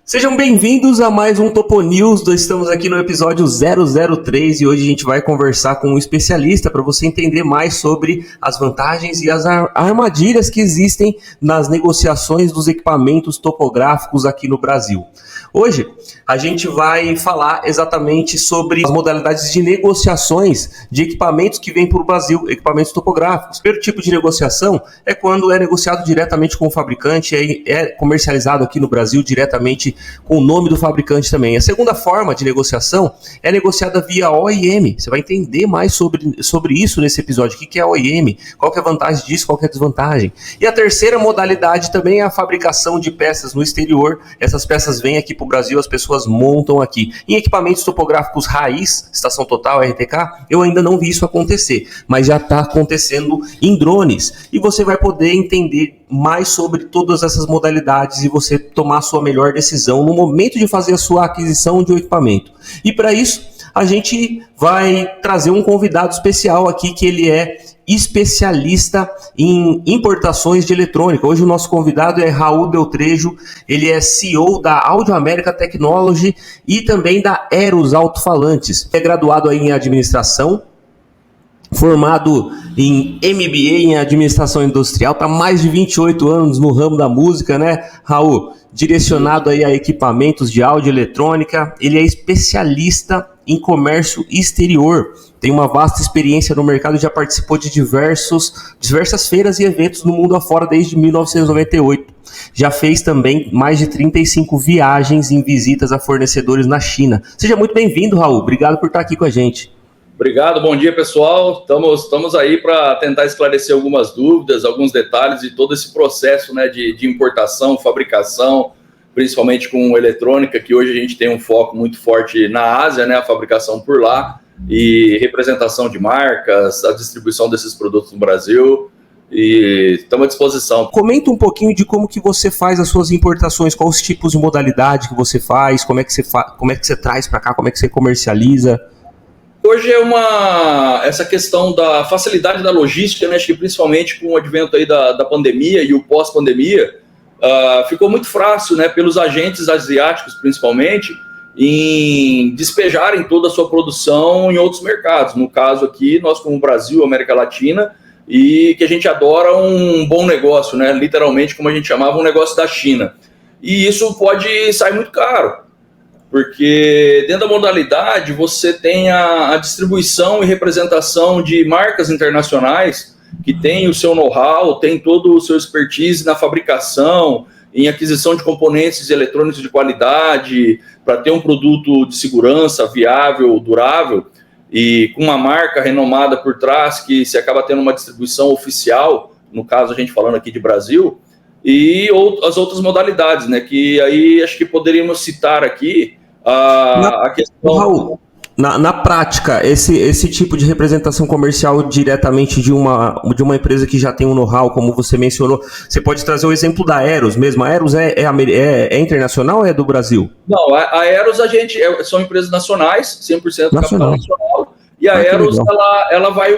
Sejam bem-vindos a mais um Topo News. Estamos aqui no episódio 003 e hoje a gente vai conversar com um especialista para você entender mais sobre as vantagens e as armadilhas que existem nas negociações dos equipamentos topográficos aqui no Brasil. Hoje a gente vai falar exatamente sobre as modalidades de negociações de equipamentos que vêm para o Brasil, equipamentos topográficos. O primeiro tipo de negociação é quando é negociado diretamente com o fabricante, é comercializado aqui no Brasil diretamente com o nome do fabricante também. A segunda forma de negociação é negociada via OEM. Você vai entender mais sobre isso nesse episódio. O que é OEM? Qual que é a vantagem disso? Qual que é a desvantagem? E a terceira modalidade também é a fabricação de peças no exterior. Essas peças vêm aqui para o Brasil, as pessoas montam aqui. Em equipamentos topográficos raiz, estação total, RTK, eu ainda não vi isso acontecer, mas já está acontecendo em drones. E você vai poder entender mais sobre todas essas modalidades e você tomar a sua melhor decisão no momento de fazer a sua aquisição de um equipamento. E para isso, a gente vai trazer um convidado especial aqui, que ele é especialista em importações de eletrônica. Hoje o nosso convidado é Raul Beltrejo, ele é CEO da Audio America Technology e também da Eros Alto-Falantes. É graduado aí em administração, formado em MBA em administração industrial, está mais de 28 anos no ramo da música, né, Raul? Direcionado aí a equipamentos de áudio e eletrônica, ele é especialista em comércio exterior, tem uma vasta experiência no mercado, já participou de diversas feiras e eventos no mundo afora desde 1998. Já fez também mais de 35 viagens em visitas a fornecedores na China. Seja muito bem-vindo, Raul. Obrigado por estar aqui com a gente. Obrigado, bom dia, pessoal. Estamos aí para tentar esclarecer algumas dúvidas, alguns detalhes de todo esse processo, né, de importação, fabricação, principalmente com eletrônica, que hoje a gente tem um foco muito forte na Ásia, né, a fabricação por lá, e representação de marcas, a distribuição desses produtos no Brasil, e estamos à disposição. Comenta um pouquinho de como que você faz as suas importações, quais os tipos de modalidade que você faz, como é que você traz para cá, como é que você comercializa. Hoje essa questão da facilidade da logística, né, acho que principalmente com o advento aí da pandemia e o pós-pandemia, ficou muito fácil, né, pelos agentes asiáticos principalmente, em despejarem toda a sua produção em outros mercados. No caso aqui, nós como Brasil, América Latina, e que a gente adora um bom negócio, né, literalmente como a gente chamava, um negócio da China. E isso pode sair muito caro, porque dentro da modalidade você tem a distribuição e representação de marcas internacionais que tem o seu know-how, tem todo o seu expertise na fabricação, em aquisição de componentes eletrônicos de qualidade, para ter um produto de segurança, viável, durável, e com uma marca renomada por trás, que se acaba tendo uma distribuição oficial, no caso a gente falando aqui de Brasil, e as outras modalidades, né, que aí acho que poderíamos citar aqui a questão... Raul, na prática, esse tipo de representação comercial diretamente de uma empresa que já tem um know-how, como você mencionou, você pode trazer o exemplo da Eros mesmo. A Eros é internacional ou é do Brasil? Não, a Eros são empresas nacionais, 100% capital nacional, e a Eros ela vai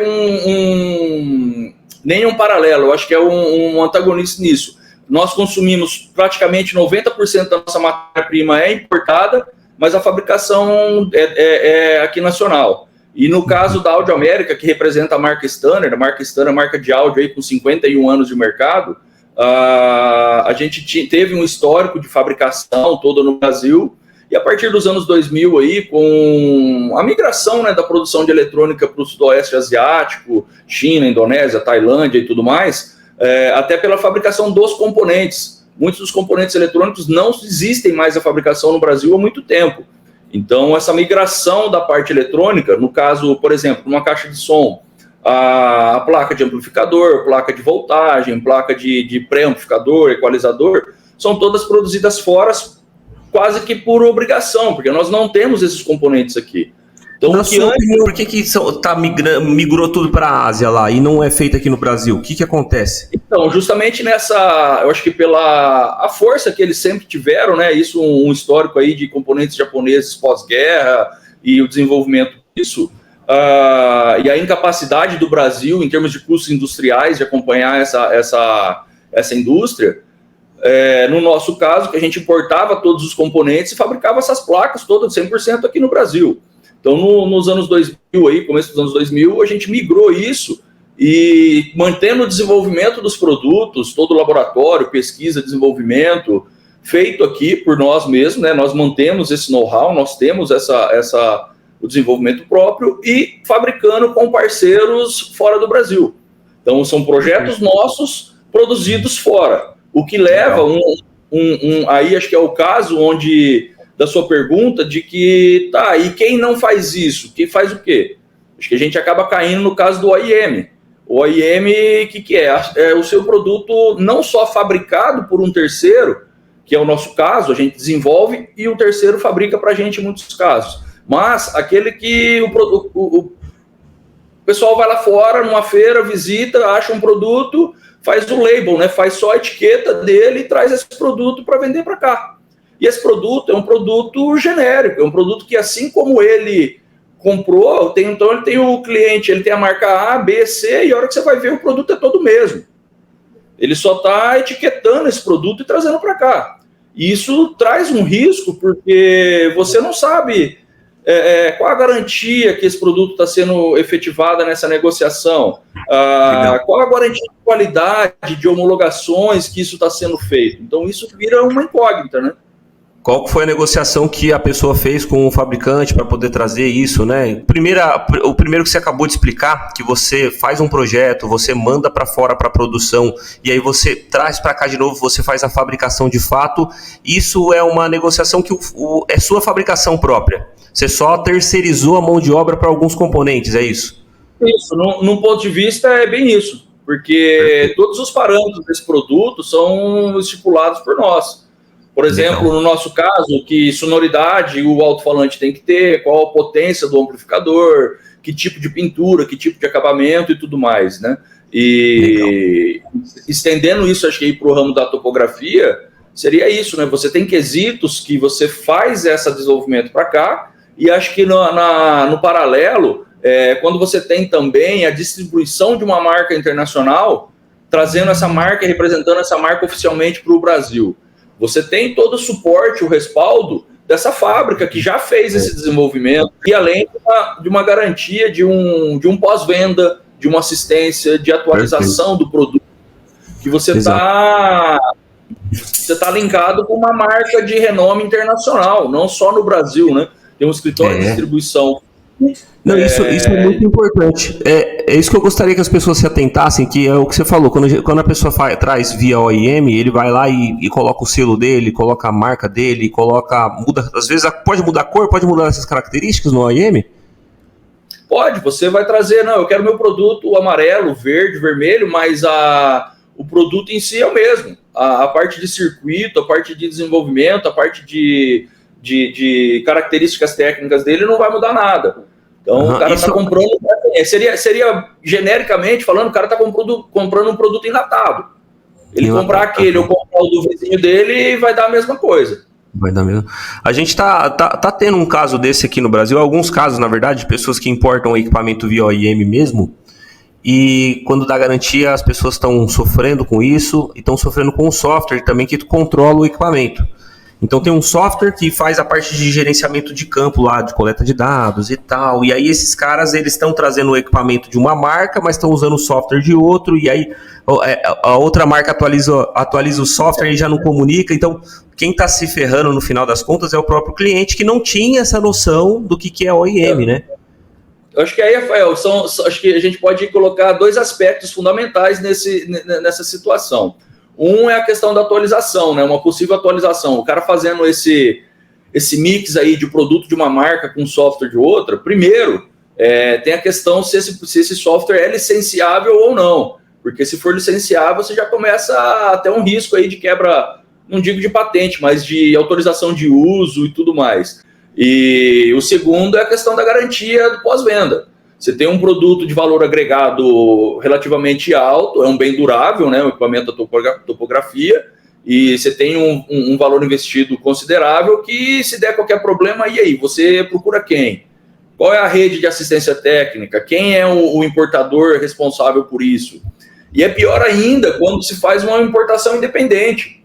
nem um paralelo, eu acho que é um antagonista nisso. Nós consumimos praticamente 90% da nossa matéria-prima é importada, mas a fabricação é aqui nacional. E no caso da Audio America, que representa a marca Standard, a marca de áudio aí com 51 anos de mercado, a gente teve um histórico de fabricação toda no Brasil, e a partir dos anos 2000 aí, com a migração, né, da produção de eletrônica para o sudoeste asiático, China, Indonésia, Tailândia e tudo mais, até pela fabricação dos componentes. Muitos dos componentes eletrônicos não existem mais a fabricação no Brasil há muito tempo. Então, essa migração da parte eletrônica, no caso, por exemplo, uma caixa de som, a placa de amplificador, placa de voltagem, placa de pré-amplificador, equalizador, são todas produzidas fora quase que por obrigação, porque nós não temos esses componentes aqui. Então, na sua opinião, por que migrou tudo para a Ásia lá e não é feito aqui no Brasil? O que acontece? Então, justamente eu acho que pela a força que eles sempre tiveram, né? Isso um histórico aí de componentes japoneses pós-guerra e o desenvolvimento disso, e a incapacidade do Brasil em termos de custos industriais de acompanhar essa indústria, no nosso caso, que a gente importava todos os componentes e fabricava essas placas todas 100% aqui no Brasil. Então, nos anos 2000, aí, começo dos anos 2000, a gente migrou isso e mantendo o desenvolvimento dos produtos, todo o laboratório, pesquisa, desenvolvimento, feito aqui por nós mesmos, né? Nós mantemos esse know-how, nós temos o desenvolvimento próprio e fabricando com parceiros fora do Brasil. Então, são projetos nossos produzidos fora. O que leva aí acho que é o caso da sua pergunta de que, e quem não faz isso? Quem faz o quê? Acho que a gente acaba caindo no caso do OEM. O OEM, o que é? É o seu produto não só fabricado por um terceiro, que é o nosso caso, a gente desenvolve e o terceiro fabrica para a gente em muitos casos. Mas aquele que o pessoal vai lá fora, numa feira, visita, acha um produto, faz o label, né? Faz só a etiqueta dele e traz esse produto para vender para cá. E esse produto é um produto genérico, é um produto que assim como ele comprou, então ele tem o cliente, ele tem a marca A, B, C, e a hora que você vai ver o produto é todo o mesmo. Ele só está etiquetando esse produto e trazendo para cá. E isso traz um risco, porque você não sabe qual a garantia que esse produto está sendo efetivada nessa negociação, qual a garantia de qualidade, de homologações que isso está sendo feito. Então isso vira uma incógnita, né? Qual foi a negociação que a pessoa fez com o fabricante para poder trazer isso, né? O primeiro que você acabou de explicar, que você faz um projeto, você manda para fora para produção e aí você traz para cá de novo, você faz a fabricação de fato. Isso é uma negociação que é sua fabricação própria. Você só terceirizou a mão de obra para alguns componentes, é isso? Isso, num ponto de vista é bem isso, porque todos os parâmetros desse produto são estipulados por nós. Por exemplo, no nosso caso, que sonoridade o alto-falante tem que ter, qual a potência do amplificador, que tipo de pintura, que tipo de acabamento e tudo mais, né? E estendendo isso, acho que para o ramo da topografia, seria isso, né? Você tem quesitos que você faz esse desenvolvimento para cá, e acho que no paralelo, quando você tem também a distribuição de uma marca internacional, trazendo essa marca, representando essa marca oficialmente para o Brasil. Você tem todo o suporte, o respaldo dessa fábrica que já fez esse desenvolvimento e além de uma garantia de um pós-venda, de uma assistência, de atualização do produto, que você está linkado com uma marca de renome internacional, não só no Brasil, né? Tem um escritório de distribuição. Não, isso é muito importante. É isso que eu gostaria que as pessoas se atentassem, que é o que você falou. Quando a pessoa traz via OEM, ele vai lá e coloca o selo dele, coloca a marca dele, muda, às vezes pode mudar a cor, pode mudar essas características no OEM? Pode, você vai trazer, não, eu quero meu produto amarelo, verde, vermelho, mas o produto em si é o mesmo. A parte de circuito, a parte de desenvolvimento, a parte de características técnicas dele não vai mudar nada. Então, o cara está comprando... Seria genericamente falando, o cara está comprando um produto enlatado. Ele comprar aquele ou comprar o do vizinho dele, vai dar a mesma coisa. Vai dar mesmo. A gente tá tendo um caso desse aqui no Brasil, alguns casos, na verdade, de pessoas que importam equipamento via OEM mesmo, e quando dá garantia, as pessoas estão sofrendo com isso, e estão sofrendo com o software também que controla o equipamento. Então tem um software que faz a parte de gerenciamento de campo lá, de coleta de dados e tal, e aí esses caras, eles estão trazendo o equipamento de uma marca, mas estão usando o software de outro, e aí a outra marca atualiza o software e já não comunica. Então quem está se ferrando no final das contas é o próprio cliente, que não tinha essa noção do que é OEM, né? Eu acho que aí, Rafael, acho que a gente pode colocar dois aspectos fundamentais nessa situação. Um é a questão da atualização, né? Uma possível atualização. O cara fazendo esse mix aí de produto de uma marca com software de outra, primeiro, tem a questão se esse software é licenciável ou não. Porque se for licenciável, você já começa a ter um risco aí de quebra, não digo de patente, mas de autorização de uso e tudo mais. E o segundo é a questão da garantia do pós-venda. Você tem um produto de valor agregado relativamente alto, é um bem durável, né, o equipamento da topografia, e você tem um valor investido considerável que, se der qualquer problema, e aí? Você procura quem? Qual é a rede de assistência técnica? Quem é o importador responsável por isso? E é pior ainda quando se faz uma importação independente.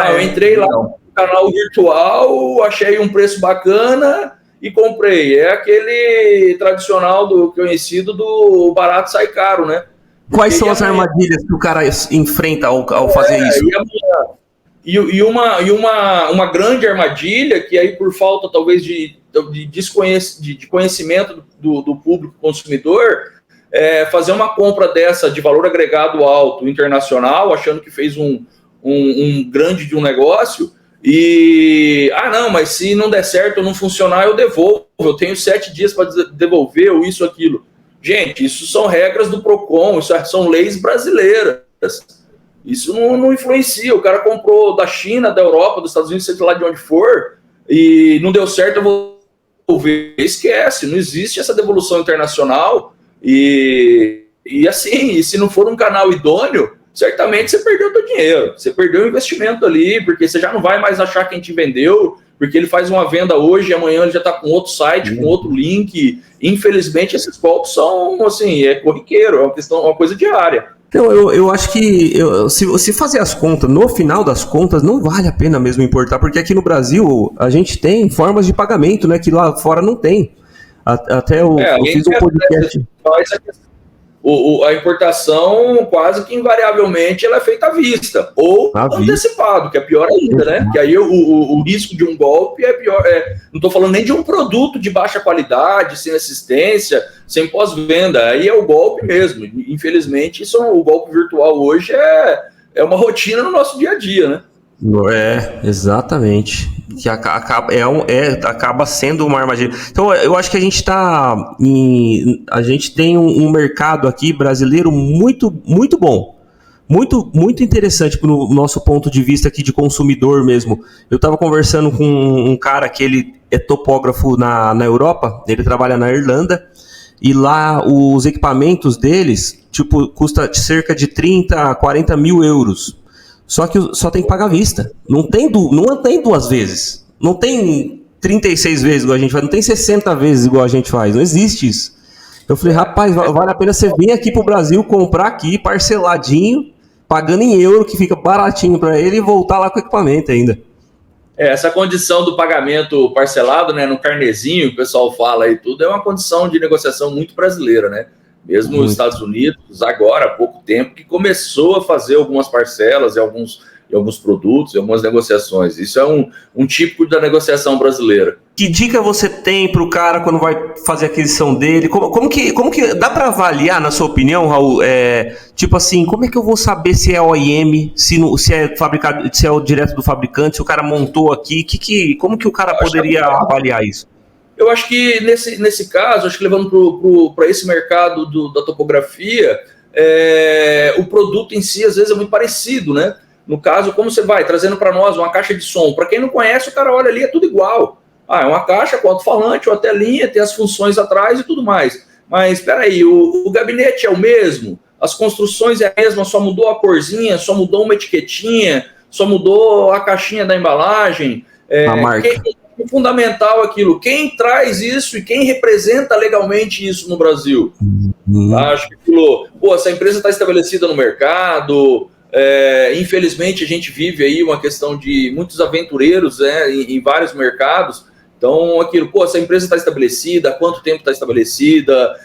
Eu entrei lá no canal virtual, achei um preço bacana e comprei. É aquele tradicional conhecido do barato sai caro, né? Quais são as armadilhas que o cara enfrenta ao fazer isso? E uma grande armadilha, que aí por falta talvez de conhecimento do público consumidor, é fazer uma compra dessa de valor agregado alto internacional, achando que fez um grande de um negócio, não, mas se não der certo ou não funcionar, eu devolvo, eu tenho 7 dias para devolver, ou isso, aquilo. Gente, isso são regras do PROCON, isso são leis brasileiras. Isso não influencia. O cara comprou da China, da Europa, dos Estados Unidos, seja lá de onde for, e não deu certo, eu vou devolver. Esquece, não existe essa devolução internacional. E assim, e se não for um canal idôneo, certamente você perdeu o seu dinheiro. Você perdeu o investimento ali, porque você já não vai mais achar quem te vendeu, porque ele faz uma venda hoje e amanhã ele já está com outro site, com outro link. Infelizmente, esses golpes são, assim, corriqueiro, é uma coisa diária. Então, eu acho que se fazer as contas, no final das contas, não vale a pena mesmo importar, porque aqui no Brasil a gente tem formas de pagamento, né, que lá fora não tem. Até eu fiz um podcast. A importação, quase que invariavelmente, ela é feita à vista ou antecipado, que é pior ainda, né? Que aí o risco de um golpe é pior. Não estou falando nem de um produto de baixa qualidade, sem assistência, sem pós-venda. Aí é o golpe mesmo. Infelizmente, o golpe virtual hoje é uma rotina no nosso dia a dia, né? Exatamente. Que acaba sendo uma armadilha. Então, eu acho que a gente tem um mercado aqui brasileiro muito, muito bom. Muito, muito interessante no nosso ponto de vista aqui de consumidor mesmo. Eu estava conversando com um cara que ele é topógrafo na Europa, ele trabalha na Irlanda, e lá os equipamentos deles, custa cerca de 30 a 40 mil euros. Só que só tem que pagar à vista. Não tem 2 vezes. Não tem 36 vezes igual a gente faz. Não tem 60 vezes igual a gente faz. Não existe isso. Eu falei, rapaz, vale a pena você vir aqui pro Brasil, comprar aqui, parceladinho, pagando em euro, que fica baratinho para ele, e voltar lá com o equipamento ainda. Essa condição do pagamento parcelado, né, no carnezinho, que o pessoal fala e tudo, é uma condição de negociação muito brasileira, né? Mesmo nos Estados Unidos, agora, há pouco tempo, que começou a fazer algumas parcelas e alguns produtos, e algumas negociações. Isso é um típico da negociação brasileira. Que dica você tem para o cara quando vai fazer a aquisição dele? Como que dá para avaliar, na sua opinião, Raul? Tipo assim, como é que eu vou saber se é OEM, se é fabricado, se é o direto do fabricante, se o cara montou aqui? Como que o cara poderia avaliar isso? Eu acho que nesse caso, acho que levando para esse mercado da topografia, o produto em si às vezes é muito parecido, né? No caso, como você vai trazendo para nós uma caixa de som? Para quem não conhece, o cara olha ali, é tudo igual. É uma caixa com alto-falante, uma telinha, tem as funções atrás e tudo mais. Mas espera aí, o gabinete é o mesmo, as construções é a mesma, só mudou a corzinha, só mudou uma etiquetinha, só mudou a caixinha da embalagem. A marca. É fundamental aquilo. Quem traz isso e quem representa legalmente isso no Brasil? Acho que essa empresa está estabelecida no mercado. Infelizmente, a gente vive aí uma questão de muitos aventureiros, em vários mercados. Então, essa empresa está estabelecida, há quanto tempo está estabelecida,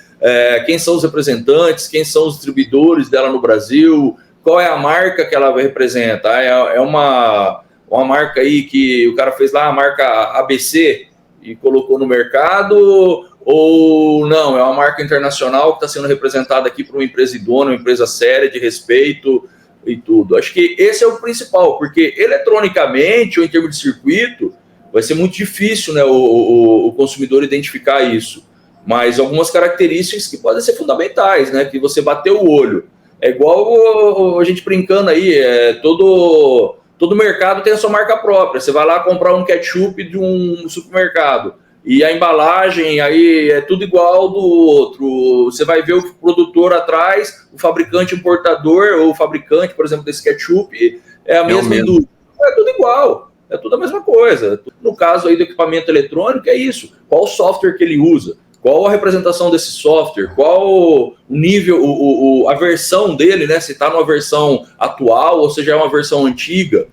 quem são os representantes, quem são os distribuidores dela no Brasil, qual é a marca que ela representa? É uma marca aí que o cara fez lá, a marca ABC, e colocou no mercado, ou não, é uma marca internacional que está sendo representada aqui por uma empresa idônea, uma empresa séria, de respeito e tudo. Acho que esse é o principal, porque eletronicamente, ou em termos de circuito, vai ser muito difícil, né, o consumidor identificar isso. Mas algumas características que podem ser fundamentais, né, que você bateu o olho. É igual a gente brincando aí, todo mercado tem a sua marca própria. Você vai lá comprar um ketchup de um supermercado e a embalagem aí é tudo igual do outro. Você vai ver o produtor atrás, o fabricante importador, ou o fabricante, por exemplo, desse ketchup, é a mesma indústria. É tudo igual, é tudo a mesma coisa. No caso aí do equipamento eletrônico, é isso. Qual o software que ele usa? Qual a representação desse software? Qual o nível, a versão dele, né? Se está numa versão atual ou se já é uma versão antiga?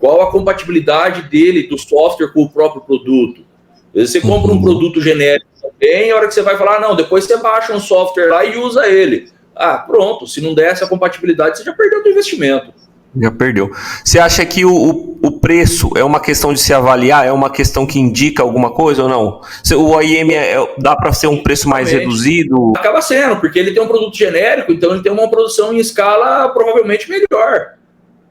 qual a compatibilidade dele, do software, com o próprio produto. Às vezes você compra um produto genérico também, a hora que você vai falar, não, depois você baixa um software lá e usa ele. Ah, pronto, se não der essa compatibilidade, você já perdeu o investimento. Já perdeu. Você acha que o preço é uma questão de se avaliar? É uma questão que indica alguma coisa ou não? O OEM dá para ser um preço mais reduzido? Acaba sendo, porque ele tem um produto genérico, então ele tem uma produção em escala provavelmente melhor.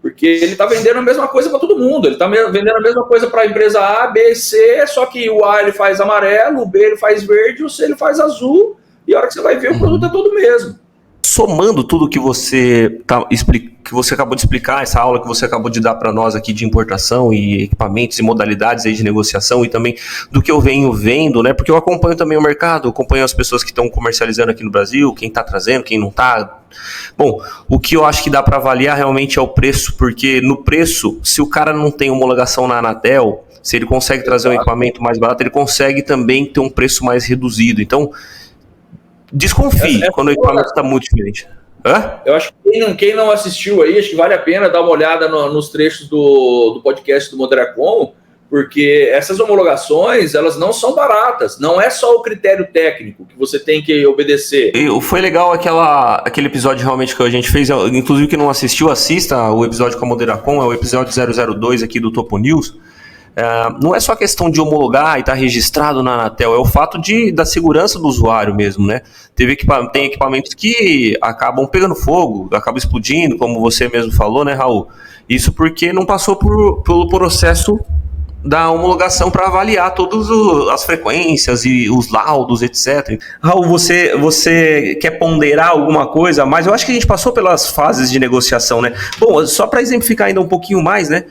Porque ele está vendendo a mesma coisa para todo mundo. Ele está vendendo a mesma coisa para a empresa A, B, C, só que o A ele faz amarelo, o B ele faz verde, o C ele faz azul, e a hora que você vai ver, o produto é todo mesmo. Somando tudo que você acabou de explicar, essa aula que você acabou de dar para nós aqui de importação e equipamentos e modalidades aí de negociação, e também do que eu venho vendo, né? Porque eu acompanho também o mercado, acompanho as pessoas que estão comercializando aqui no Brasil, quem está trazendo, quem não está. Bom, o que eu acho que dá para avaliar realmente é o preço, porque no preço, se o cara não tem homologação na Anatel, se ele consegue trazer um equipamento mais barato, ele consegue também ter um preço mais reduzido. Então, desconfie quando o equipamento está muito diferente. Eu acho que quem não assistiu aí, acho que vale a pena dar uma olhada nos trechos do podcast do Moderacom, porque essas homologações, elas não são baratas. Não é só o critério técnico que você tem que obedecer. Foi legal aquele episódio realmente que a gente fez. Inclusive, quem não assistiu, assista o episódio com a Moderacom, é o episódio 002 aqui do Topo News. Não é só questão de homologar e estar registrado na Anatel, é o fato da segurança do usuário mesmo, né? Tem equipamentos que acabam pegando fogo, acabam explodindo, como você mesmo falou, né, Raul? Isso porque não passou pelo processo da homologação para avaliar todas as frequências e os laudos, etc. Raul, você quer ponderar alguma coisa? Mas eu acho que a gente passou pelas fases de negociação, né? Bom, só para exemplificar ainda um pouquinho mais, né?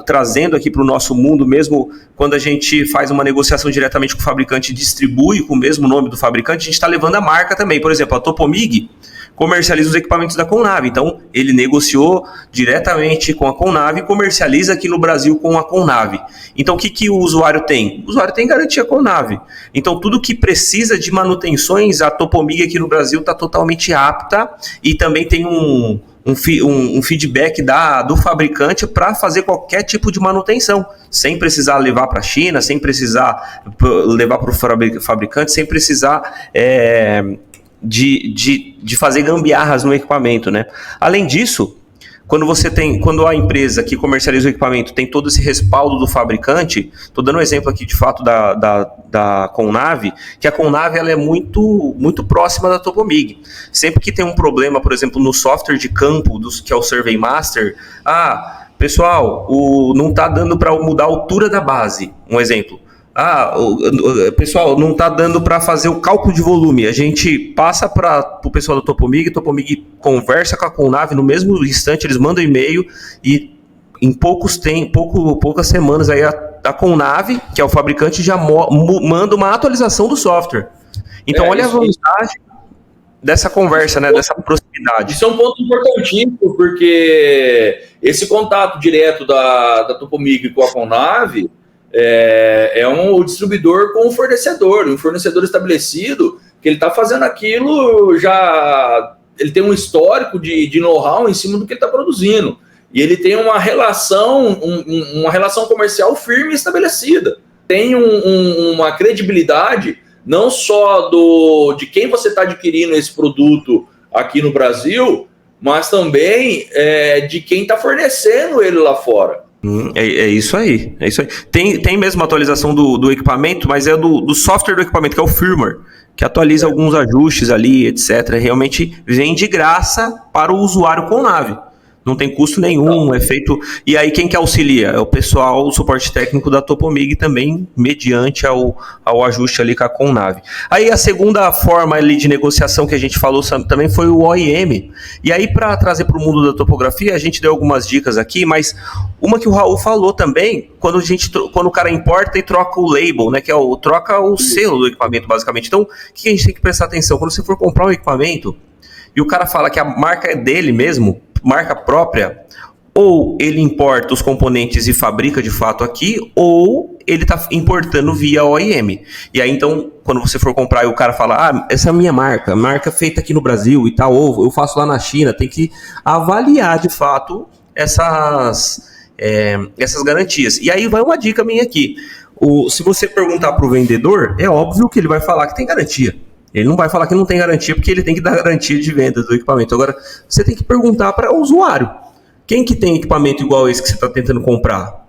Trazendo aqui para o nosso mundo mesmo, quando a gente faz uma negociação diretamente com o fabricante e distribui com o mesmo nome do fabricante, a gente está levando a marca também. Por exemplo, a Topomig comercializa os equipamentos da Connav, então ele negociou diretamente com a Connav e comercializa aqui no Brasil com a Connav. Então o que o usuário tem? O usuário tem garantia Connav. Então tudo que precisa de manutenções, a Topomig aqui no Brasil está totalmente apta, e também tem um feedback do fabricante para fazer qualquer tipo de manutenção, sem precisar levar para a China, sem precisar levar para o fabricante, sem precisar de fazer gambiarras no equipamento, né? Além disso, quando a empresa que comercializa o equipamento tem todo esse respaldo do fabricante, estou dando um exemplo aqui de fato da Connav, que a Connav ela é muito, muito próxima da Topomig. Sempre que tem um problema, por exemplo, no software de campo, que é o Survey Master, pessoal, não está dando para mudar a altura da base, um exemplo. Pessoal, não está dando para fazer o cálculo de volume. A gente passa para o pessoal da Topomig conversa com a Connav no mesmo instante, eles mandam e-mail e em poucas semanas aí a Connav, que é o fabricante, já manda uma atualização do software. Então olha a vantagem dessa conversa, né, dessa proximidade. Isso é um ponto importantíssimo, porque esse contato direto da Topomig com a Connav o distribuidor com o fornecedor, um fornecedor estabelecido, que ele está fazendo aquilo já, ele tem um histórico de know-how em cima do que ele está produzindo, e ele tem uma relação comercial firme e estabelecida, tem uma credibilidade não só de quem você está adquirindo esse produto aqui no Brasil, mas também de quem está fornecendo ele lá fora. É isso aí. Tem mesmo a atualização do equipamento, mas é do software do equipamento, que é o firmware, que atualiza alguns ajustes ali, etc. Realmente vem de graça para o usuário Connav. Não tem custo nenhum, é feito... E aí quem que auxilia? É o pessoal, o suporte técnico da Topomig também, mediante ao ajuste ali com a Connav. Aí a segunda forma ali de negociação que a gente falou também foi o OEM. E aí para trazer para o mundo da topografia, a gente deu algumas dicas aqui, mas uma que o Raul falou também, quando o cara importa e troca o label, né, que troca o selo do equipamento, basicamente. Então, o que a gente tem que prestar atenção? Quando você for comprar um equipamento e o cara fala que a marca é dele mesmo, marca própria, ou ele importa os componentes e fabrica de fato aqui, ou ele está importando via OEM. E aí então, quando você for comprar e o cara fala, essa é a minha marca feita aqui no Brasil e tal, ou eu faço lá na China, tem que avaliar de fato essas garantias. E aí vai uma dica minha aqui. Se você perguntar para o vendedor, é óbvio que ele vai falar que tem garantia. Ele não vai falar que não tem garantia, porque ele tem que dar garantia de venda do equipamento. Agora, você tem que perguntar para o usuário. Quem que tem equipamento igual esse que você está tentando comprar?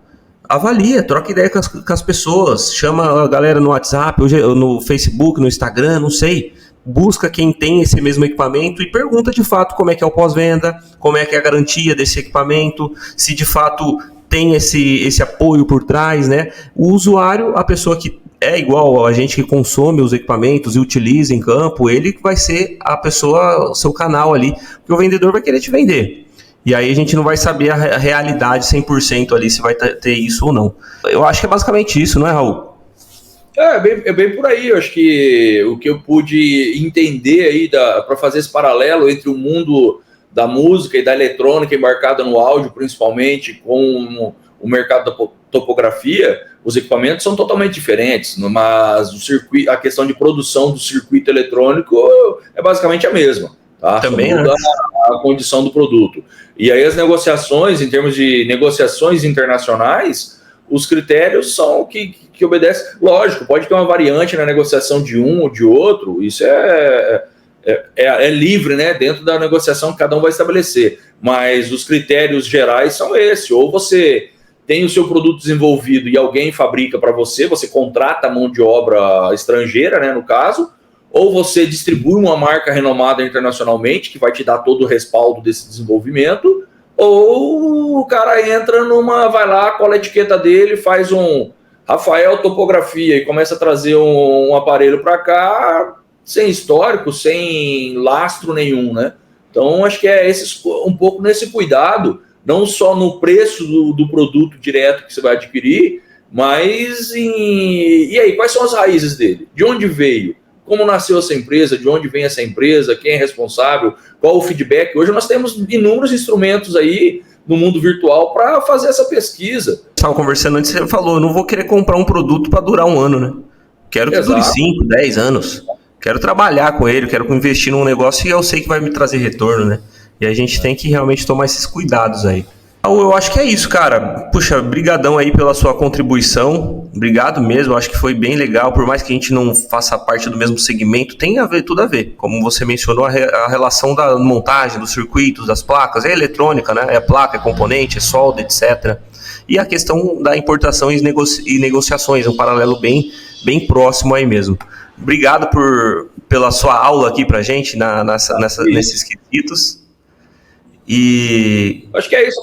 Avalia, troca ideia com as pessoas, chama a galera no WhatsApp, hoje no Facebook, no Instagram, não sei. Busca quem tem esse mesmo equipamento e pergunta de fato como é que é o pós-venda, como é que é a garantia desse equipamento, se de fato tem esse apoio por trás, né? O usuário, a pessoa que é igual a gente que consome os equipamentos e utiliza em campo, ele vai ser a pessoa, o seu canal ali, porque o vendedor vai querer te vender. E aí a gente não vai saber a realidade 100% ali, se vai ter isso ou não. Eu acho que é basicamente isso, não é, Raul? É bem por aí. Eu acho que o que eu pude entender aí para fazer esse paralelo entre o mundo da música e da eletrônica embarcada no áudio, principalmente, com o mercado da topografia, os equipamentos são totalmente diferentes, mas a questão de produção do circuito eletrônico é basicamente a mesma. Tá? Também muda a condição do produto. E aí as negociações, em termos de negociações internacionais, os critérios são que obedecem. Lógico, pode ter uma variante na negociação de um ou de outro, isso é livre, né? Dentro da negociação que cada um vai estabelecer. Mas os critérios gerais são esses. Ou você tem o seu produto desenvolvido e alguém fabrica para você contrata a mão de obra estrangeira, né, no caso, ou você distribui uma marca renomada internacionalmente, que vai te dar todo o respaldo desse desenvolvimento, ou o cara vai lá, cola a etiqueta dele, faz um Rafael Topografia e começa a trazer um aparelho para cá, sem histórico, sem lastro nenhum, né? Então, acho que é um pouco nesse cuidado, não só no preço do produto direto que você vai adquirir, mas e aí, quais são as raízes dele? De onde veio? Como nasceu essa empresa, de onde vem essa empresa, quem é responsável, qual o feedback. Hoje nós temos inúmeros instrumentos aí no mundo virtual para fazer essa pesquisa. Estava conversando antes, você falou, eu não vou querer comprar um produto para durar um ano, né? Quero que dure 5, 10 anos. Quero trabalhar com ele, quero investir num negócio e eu sei que vai me trazer retorno, né? E a gente tem que realmente tomar esses cuidados aí. Eu acho que é isso, cara. Puxa, brigadão aí pela sua contribuição. Obrigado mesmo, acho que foi bem legal. Por mais que a gente não faça parte do mesmo segmento, tem tudo a ver. Como você mencionou, a relação da montagem, dos circuitos, das placas, é eletrônica, né? É placa, é componente, é solda, etc. E a questão da importação e negociações, um paralelo bem próximo aí mesmo. Obrigado pela sua aula aqui pra gente nesses quesitos. E acho que é isso,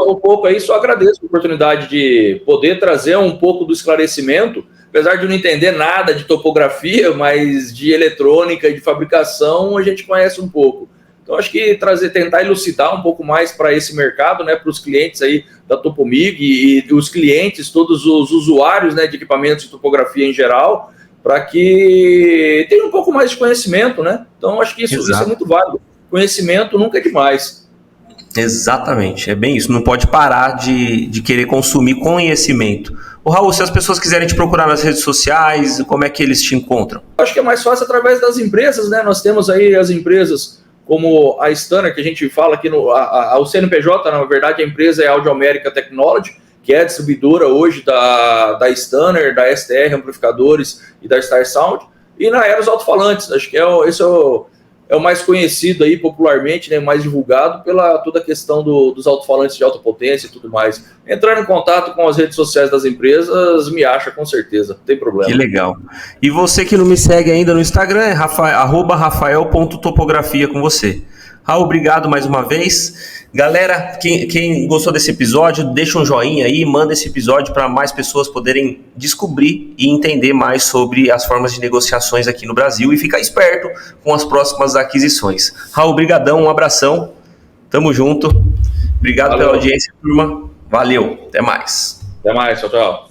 um pouco aí, só agradeço a oportunidade de poder trazer um pouco do esclarecimento, apesar de não entender nada de topografia, mas de eletrônica e de fabricação a gente conhece um pouco. Então acho que tentar elucidar um pouco mais para esse mercado, né, para os clientes aí da Topomig e os clientes, todos os usuários, né, de equipamentos de topografia em geral, para que tenham um pouco mais de conhecimento, né? Então acho que isso é muito válido. Conhecimento nunca é demais. Exatamente, é bem isso, não pode parar de querer consumir conhecimento. Raul, se as pessoas quiserem te procurar nas redes sociais, como é que eles te encontram? Acho que é mais fácil através das empresas, né? Nós temos aí as empresas como a Stanner, que a gente fala aqui, o CNPJ, na verdade, a empresa é Audio America Technology, que é a distribuidora hoje da Stanner, da STR Amplificadores e da Star Sound, e na Eros Alto-Falantes. Acho que esse é o mais conhecido aí popularmente, né, mais divulgado pela toda a questão dos alto-falantes de alta potência e tudo mais. Entrando em contato com as redes sociais das empresas, me acha com certeza, não tem problema. Que legal. E você que não me segue ainda no Instagram, é @rafael.topografia com você. Raul, obrigado mais uma vez. Galera, quem gostou desse episódio, deixa um joinha aí, manda esse episódio para mais pessoas poderem descobrir e entender mais sobre as formas de negociações aqui no Brasil e ficar esperto com as próximas aquisições. Raul, brigadão, um abração, tamo junto. Obrigado pela audiência, turma. Valeu, até mais. Até mais, tchau.